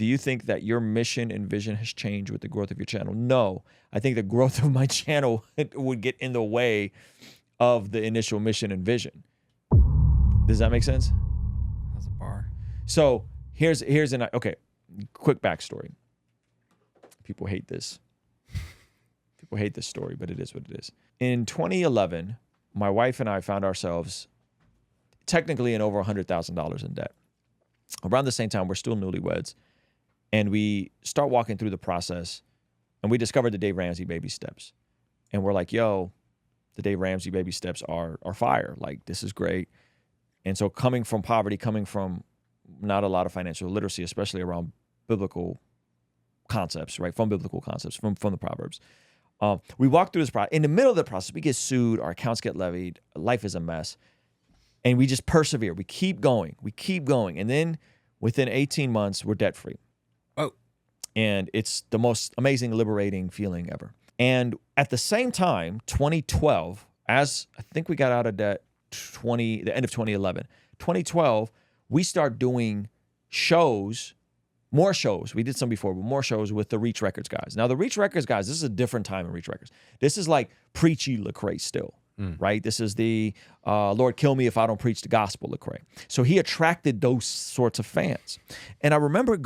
do you think that your mission and vision has changed with the growth of your channel? No, I think the growth of my channel would get in the way of the initial mission and vision. Does that make sense? That's a bar. So here's okay, quick backstory. People hate this. People hate this story, but it is what it is. In 2011, my wife and I found ourselves technically in over $100,000 in debt. Around the same time, we're still newlyweds, and we start walking through the process, and we discovered the Dave Ramsey baby steps. And we're like, yo, the Dave Ramsey baby steps are fire. Like, this is great. And so coming from poverty, coming from not a lot of financial literacy, especially around biblical concepts, right? From biblical concepts, from the Proverbs. We walk through this process. In the middle of the process, we get sued, our accounts get levied, life is a mess. And we just persevere. We keep going. And then within 18 months, we're debt free. Oh. And it's the most amazing, liberating feeling ever. And at the same time, 2012, as I think we got out of debt the end of 2011, 2012, we start doing shows, more shows. We did some before, but more shows with the Reach Records guys. Now, the Reach Records guys, this is a different time in Reach Records. This is like preachy Lecrae still, right? This is the Lord kill me if I don't preach the gospel Lecrae. So he attracted those sorts of fans. And I remember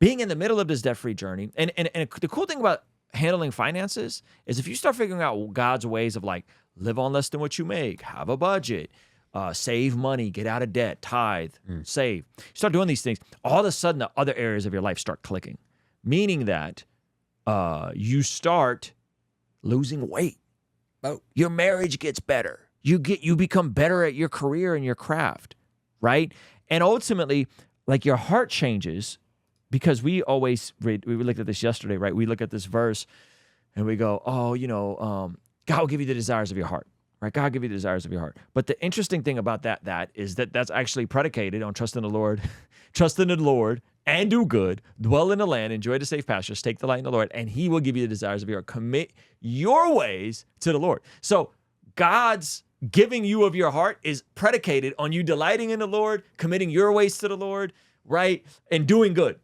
being in the middle of this debt-free journey. And the cool thing about handling finances is if you start figuring out God's ways of like, live on less than what you make, have a budget, save money, get out of debt, tithe, save. You start doing these things, all of a sudden the other areas of your life start clicking, meaning that you start losing weight. Oh. Your marriage gets better. You become better at your career and your craft, right? And ultimately, like your heart changes because we always read, we looked at this yesterday, right? We look at this verse and we go, oh, God will give you the desires of your heart. Right? God give you the desires of your heart. But the interesting thing about that is that's actually predicated on trust in the Lord, trust in the Lord, and do good, dwell in the land, enjoy the safe pastures, take delight in the Lord, and he will give you the desires of your heart. Commit your ways to the Lord. So God's giving you of your heart is predicated on you delighting in the Lord, committing your ways to the Lord, right? And doing good.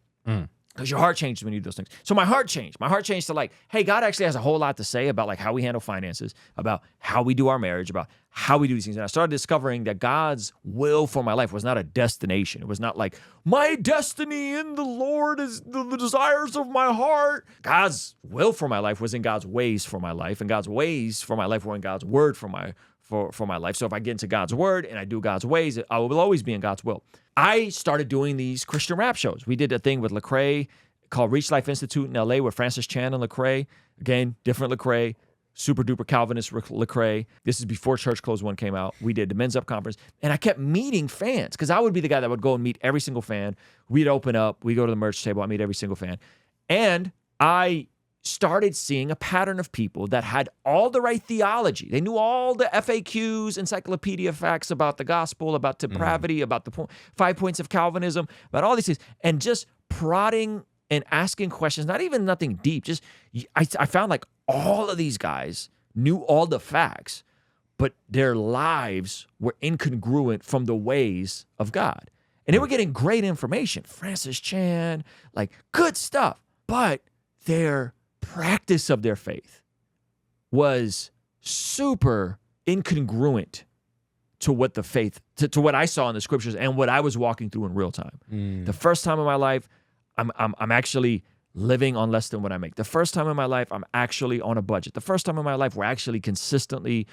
Because your heart changes when you do those things. So my heart changed. My heart changed to like, hey, God actually has a whole lot to say about like how we handle finances, about how we do our marriage, about how we do these things. And I started discovering that God's will for my life was not a destination. It was not like, my destiny in the Lord is the desires of my heart. God's will for my life was in God's ways for my life. And God's ways for my life were in God's word for my life. So if I get into God's word and I do God's ways, I will always be in God's will. I started doing these Christian rap shows. We did a thing with Lecrae called Reach Life Institute in LA with Francis Chan and Lecrae. Again, different Lecrae, super duper Calvinist Lecrae. This is before Church Close One came out. We did the Men's Up Conference. And I kept meeting fans because I would be the guy that would go and meet every single fan. We'd open up, we go to the merch table, I meet every single fan. And I started seeing a pattern of people that had all the right theology. They knew all the FAQs, encyclopedia facts about the gospel, about depravity, about the 5 points of Calvinism, about all these things, and just prodding and asking questions, nothing deep. Just I found like all of these guys knew all the facts, but their lives were incongruent from the ways of God. And they were getting great information. Francis Chan, like good stuff, but their practice of their faith was super incongruent to what the faith, to what I saw in the scriptures and what I was walking through in real time. The first time in my life, I'm actually living on less than what I make. The first time in my life, I'm actually on a budget. The first time in my life, we're actually consistently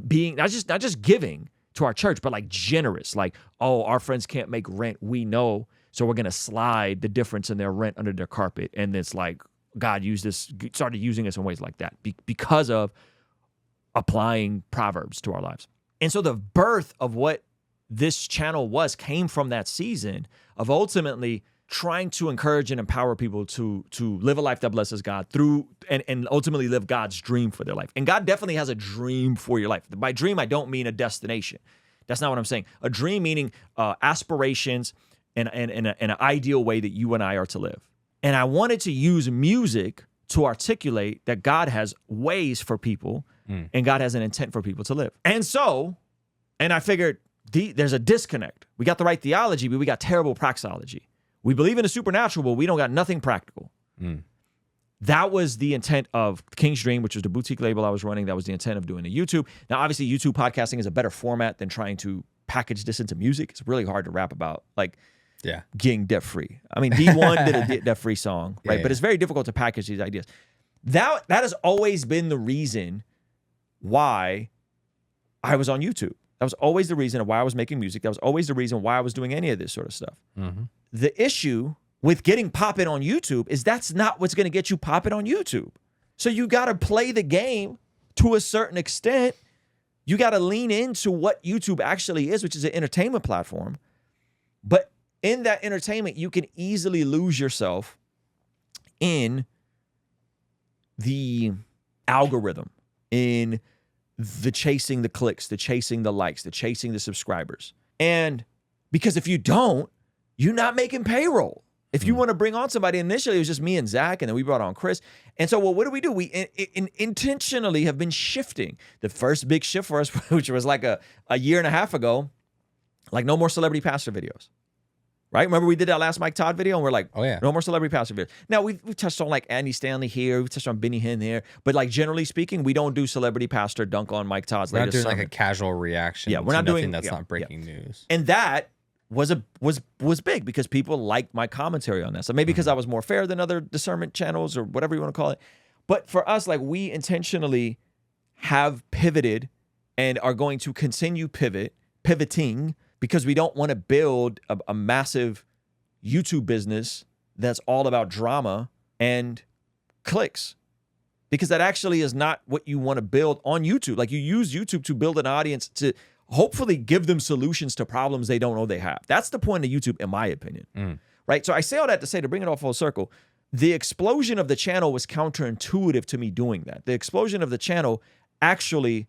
being, not just giving to our church, but like generous. Like, oh, our friends can't make rent. We know, so we're going to slide the difference in their rent under their carpet. And it's like, God started using us in ways like that because of applying Proverbs to our lives. And so the birth of what this channel came from that season of ultimately trying to encourage and empower people to live a life that blesses God through and ultimately live God's dream for their life. And God definitely has a dream for your life. By dream, I don't mean a destination. That's not what I'm saying. A dream meaning aspirations and an ideal way that you and I are to live. And I wanted to use music to articulate that God has ways for people and God has an intent for people to live. And I figured there's a disconnect. We got the right theology, but we got terrible praxology. We believe in the supernatural, but we don't got nothing practical. That was the intent of King's Dream, which was the boutique label I was running. That was the intent of doing the YouTube. Now, obviously, YouTube podcasting is a better format than trying to package this into music. It's really hard to rap about, like, getting debt-free. I mean, D1 did a debt-free song, right? But it's very difficult to package these ideas. That has always been the reason why I was on YouTube. That was always the reason why I was making music. That was always the reason why I was doing any of this sort of stuff. The issue with getting popping on YouTube is that's not what's going to get you popping on YouTube. So you got to play the game to a certain extent. You got to lean into what YouTube actually is, which is an entertainment platform. But in that entertainment, you can easily lose yourself in the algorithm, in the chasing the clicks, the chasing the likes, the chasing the subscribers. And because if you don't, you're not making payroll. If you want to bring on somebody, initially it was just me and Zach, and then we brought on Chris. And so, well, what do? We intentionally have been shifting. The first big shift for us, which was like a year and a half ago, like no more celebrity pastor videos, right? Remember we did that last Mike Todd video, and we're like, oh yeah, no more celebrity pastor videos. Now we've touched on like Andy Stanley here, we've touched on Benny Hinn here, but like generally speaking, we don't do celebrity pastor dunk on Mike Todd's latest sermon. We're not doing like a casual reaction. Yeah, we're not doing that's not breaking news. And that was big because people liked my commentary on that. So maybe because I was more fair than other discernment channels or whatever you want to call it. But for us, like, we intentionally have pivoted and are going to continue pivoting because we don't want to build a massive YouTube business that's all about drama and clicks. Because that actually is not what you want to build on YouTube. Like, you use YouTube to build an audience to hopefully give them solutions to problems they don't know they have. That's the point of YouTube, in my opinion. Right? So I say all that to say, to bring it all full circle, the explosion of the channel was counterintuitive to me doing that. The explosion of the channel actually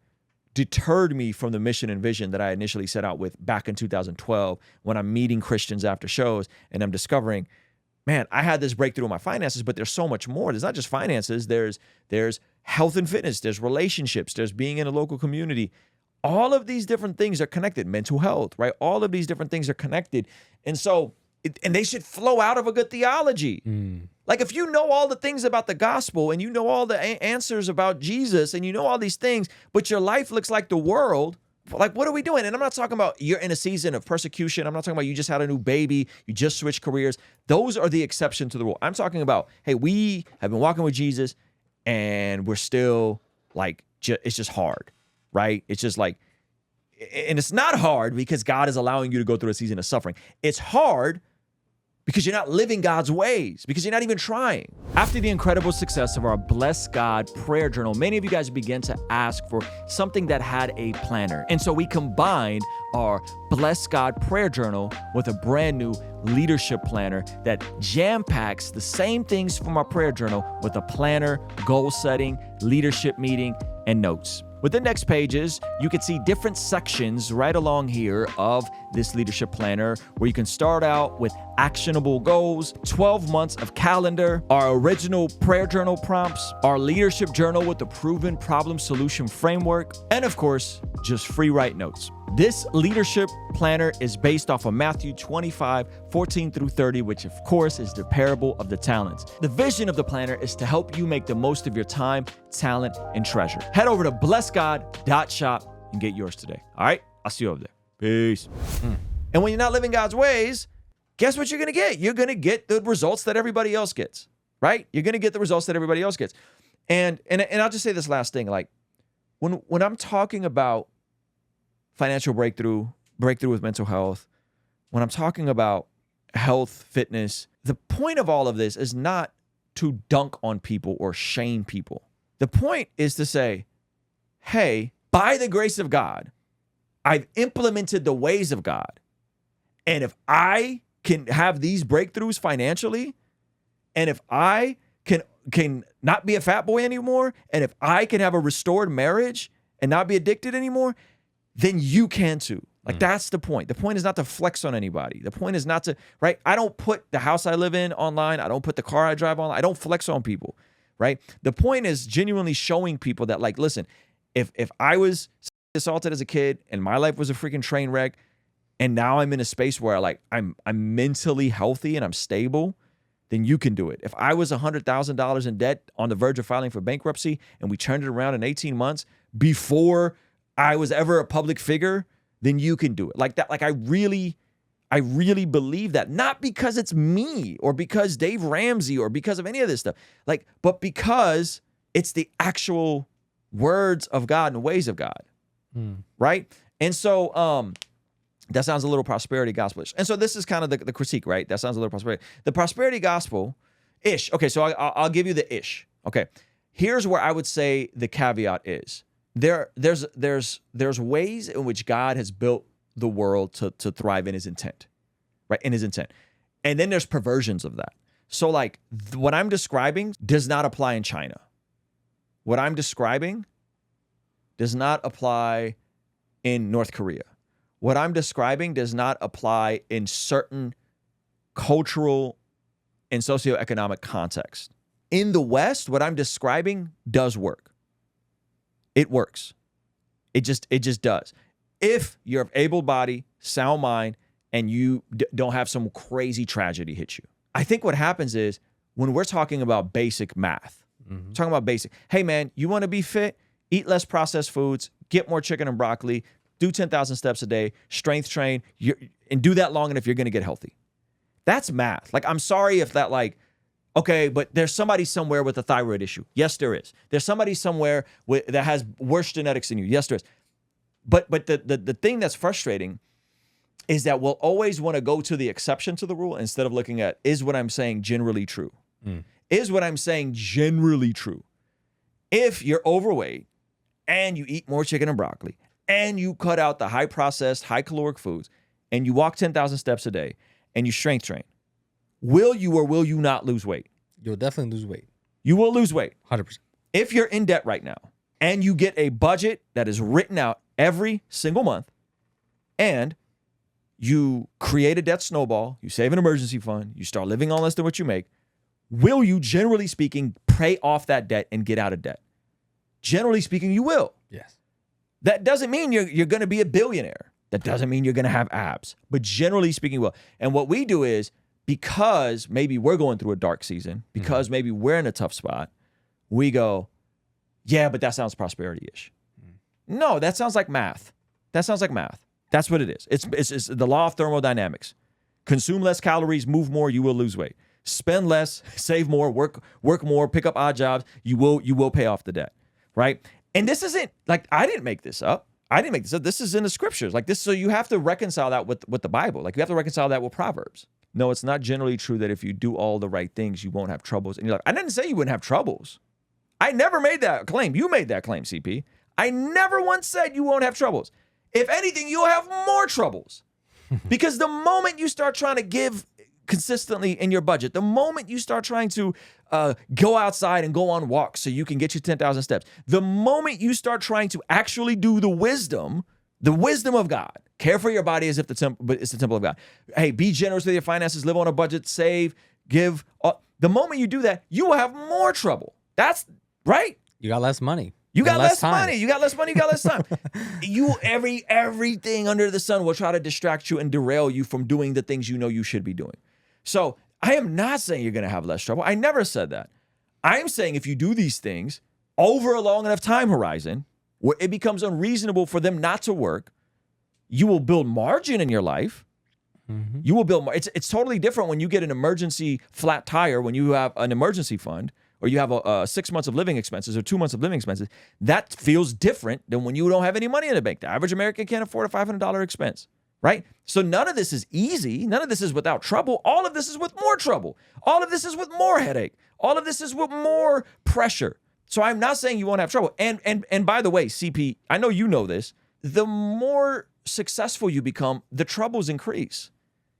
deterred me from the mission and vision that I initially set out with back in 2012 when I'm meeting Christians after shows and I'm discovering, man, I had this breakthrough in my finances, but there's so much more. There's not just finances. There's health and fitness. There's relationships. There's being in a local community. All of these different things are connected. Mental health, right? All of these different things are connected. And so, and they should flow out of a good theology. Like, if you know all the things about the gospel and you know all the answers about Jesus and you know all these things, but your life looks like the world, like, what are we doing? And I'm not talking about you're in a season of persecution. I'm not talking about you just had a new baby, you just switched careers. Those are the exception to the rule. I'm talking about, hey, we have been walking with Jesus and we're still like, it's just hard. Right? It's just like, and it's not hard because God is allowing you to go through a season of suffering. It's hard because you're not living God's ways, because you're not even trying. After the incredible success of our Bless God prayer journal, many of you guys began to ask for something that had a planner. And so we combined our Bless God prayer journal with a brand new leadership planner that jam-packs the same things from our prayer journal with a planner, goal setting, leadership meeting, and notes. With the next pages, you can see different sections right along here of this leadership planner where you can start out with actionable goals, 12 months of calendar, our original prayer journal prompts, our leadership journal with the proven problem solution framework, and of course, just free write notes. This leadership planner is based off of Matthew 25:14-30, which of course is the parable of the talents. The vision of the planner is to help you make the most of your time, talent, and treasure. Head over to blessgod.shop and get yours today. All right, I'll see you over there. Peace. And when you're not living God's ways, guess what you're going to get? You're going to get the results that everybody else gets, right? You're going to get the results that everybody else gets. And I'll just say this last thing, like when I'm talking about financial breakthrough with mental health, when I'm talking about health, fitness, the point of all of this is not to dunk on people or shame people. The point is to say, hey, by the grace of God, I've implemented the ways of God. And if I can have these breakthroughs financially, and if I can not be a fat boy anymore, and if I can have a restored marriage and not be addicted anymore, then you can too. Like, that's the point. The point is not to flex on anybody. The point is not to, right? I don't put the house I live in online. I don't put the car I drive online. I don't flex on people, right? The point is genuinely showing people that, like, listen, if I was assaulted as a kid and my life was a freaking train wreck, and now I'm in a space where like I'm mentally healthy and I'm stable, then you can do it. If I was $100,000 in debt on the verge of filing for bankruptcy and we turned it around in 18 months before I was ever a public figure, then you can do it. Like that, like I really believe that, not because it's me or because Dave Ramsey or because of any of this stuff, like, but because it's the actual words of God and ways of God, right? And so that sounds a little prosperity gospel-ish. And so this is kind of the critique, right? That sounds a little prosperity. The prosperity gospel-ish. Okay, so I'll give you the ish. Okay, here's where I would say the caveat is. There's ways in which God has built the world to thrive in his intent, right? In his intent. And then there's perversions of that. So like what I'm describing does not apply in China. What I'm describing does not apply in North Korea. What I'm describing does not apply in certain cultural and socioeconomic contexts. In the West, what I'm describing does work. It works. It just does. If you're of able body, sound mind, and you don't have some crazy tragedy hit you. I think what happens is when we're talking about basic math, talking about basic, hey man, you want to be fit? Eat less processed foods, get more chicken and broccoli, do 10,000 steps a day, strength train, and do that long enough, you're going to get healthy. That's math. Like, I'm sorry if that like, okay, but there's somebody somewhere with a thyroid issue. Yes, there is. There's somebody somewhere that has worse genetics than you. Yes, there is. But the thing that's frustrating is that we'll always want to go to the exception to the rule instead of looking at, is what I'm saying generally true? Is what I'm saying generally true? If you're overweight and you eat more chicken and broccoli and you cut out the high processed, high caloric foods and you walk 10,000 steps a day and you strength train, will you or will you not lose weight? You'll definitely lose weight. You will lose weight. 100%. If you're in debt right now and you get a budget that is written out every single month and you create a debt snowball, you save an emergency fund, you start living on less than what you make, will you, generally speaking, pay off that debt and get out of debt? Generally speaking, you will. Yes. That doesn't mean you're going to be a billionaire. That doesn't mean you're going to have abs. But generally speaking, you will. And what we do is, because maybe we're going through a dark season, because maybe we're in a tough spot, we go, yeah, but that sounds prosperity-ish. No, that sounds like math. That sounds like math. That's what it is. It's the law of thermodynamics. Consume less calories, move more, you will lose weight. Spend less, save more, work more, pick up odd jobs, you will pay off the debt, right? And this isn't, like, I didn't make this up. This is in the scriptures. Like this, so you have to reconcile that with the Bible. Like you have to reconcile that with Proverbs. No, it's not generally true that if you do all the right things, you won't have troubles. And you're like, I didn't say you wouldn't have troubles. I never made that claim. You made that claim, CP. I never once said you won't have troubles. If anything, you'll have more troubles. Because the moment you start trying to give consistently in your budget, the moment you start trying to go outside and go on walks so you can get your 10,000 steps, the moment you start trying to actually do the wisdom of God, care for your body as if it's the temple of God. Hey, be generous with your finances, live on a budget, save, give. The moment you do that, you will have more trouble. That's right. You got less money. You got less money. You got less money. You got less time. Everything under the sun will try to distract you and derail you from doing the things you know you should be doing. So I am not saying you're going to have less trouble. I never said that. I'm saying if you do these things over a long enough time horizon where it becomes unreasonable for them not to work, you will build margin in your life. You will build. It's totally different when you get an emergency flat tire, when you have an emergency fund, or you have a 6 months of living expenses or 2 months of living expenses. That feels different than when you don't have any money in the bank. The average American can't afford a $500 expense, right? So none of this is easy. None of this is without trouble. All of this is with more trouble. All of this is with more headache. All of this is with more pressure. So I'm not saying you won't have trouble. And by the way, CP, I know you know this. The more successful you become, the troubles increase.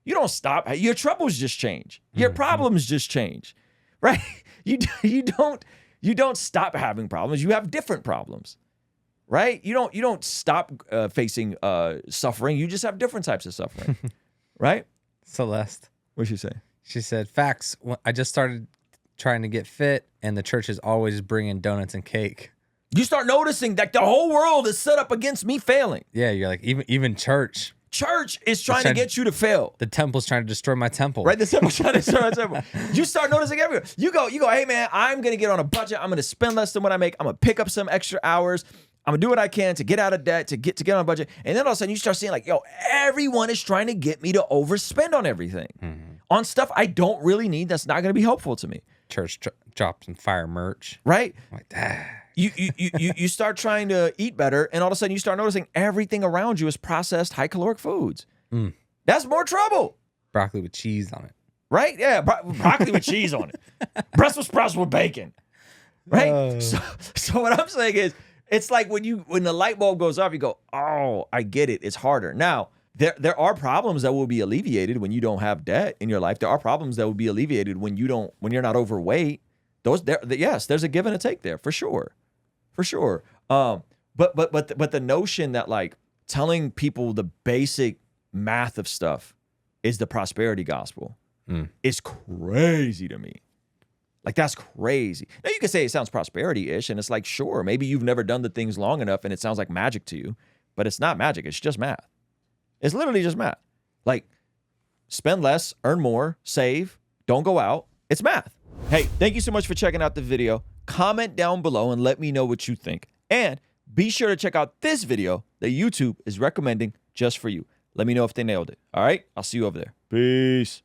You don't stop. Your troubles just change. Your problems just change, right? You don't stop having problems. You have different problems, right? You don't stop facing suffering. You just have different types of suffering, right? Celeste. What'd she say? She said, facts. I just started trying to get fit, and the church is always bringing donuts and cake. You start noticing that the whole world is set up against me failing. Yeah, you're like, even church. church is trying to get you to fail. The temple's trying to destroy my temple. Right? The temple's trying to destroy my temple. You start noticing everywhere. You go, hey man, I'm going to get on a budget. I'm going to spend less than what I make. I'm going to pick up some extra hours. I'm going to do what I can to get out of debt, to get on a budget. And then all of a sudden you start seeing like, yo, everyone is trying to get me to overspend on everything. On stuff I don't really need that's not going to be helpful to me. Church drops some fire merch. Right? Like that. You start trying to eat better, and all of a sudden you start noticing everything around you is processed high caloric foods. That's more trouble. Broccoli with cheese on it. Right? Yeah, broccoli with cheese on it. Brussels sprouts with bacon. Right? So what I'm saying is, it's like when the light bulb goes off, you go, oh, I get it. It's harder. Now, there are problems that will be alleviated when you don't have debt in your life. There are problems that will be alleviated when you're not overweight. Yes, there's a give and a take there for sure. But the notion that like telling people the basic math of stuff is the prosperity gospel is crazy to me. Like, that's crazy. Now, you can say it sounds prosperity-ish, and it's like, sure, maybe you've never done the things long enough, and it sounds like magic to you, but it's not magic. It's just math. It's literally just math. Like, spend less, earn more, save, don't go out. It's math. Hey, thank you so much for checking out the video. Comment down below and let me know what you think. And be sure to check out this video that YouTube is recommending just for you. Let me know if they nailed it. All right? I'll see you over there. Peace.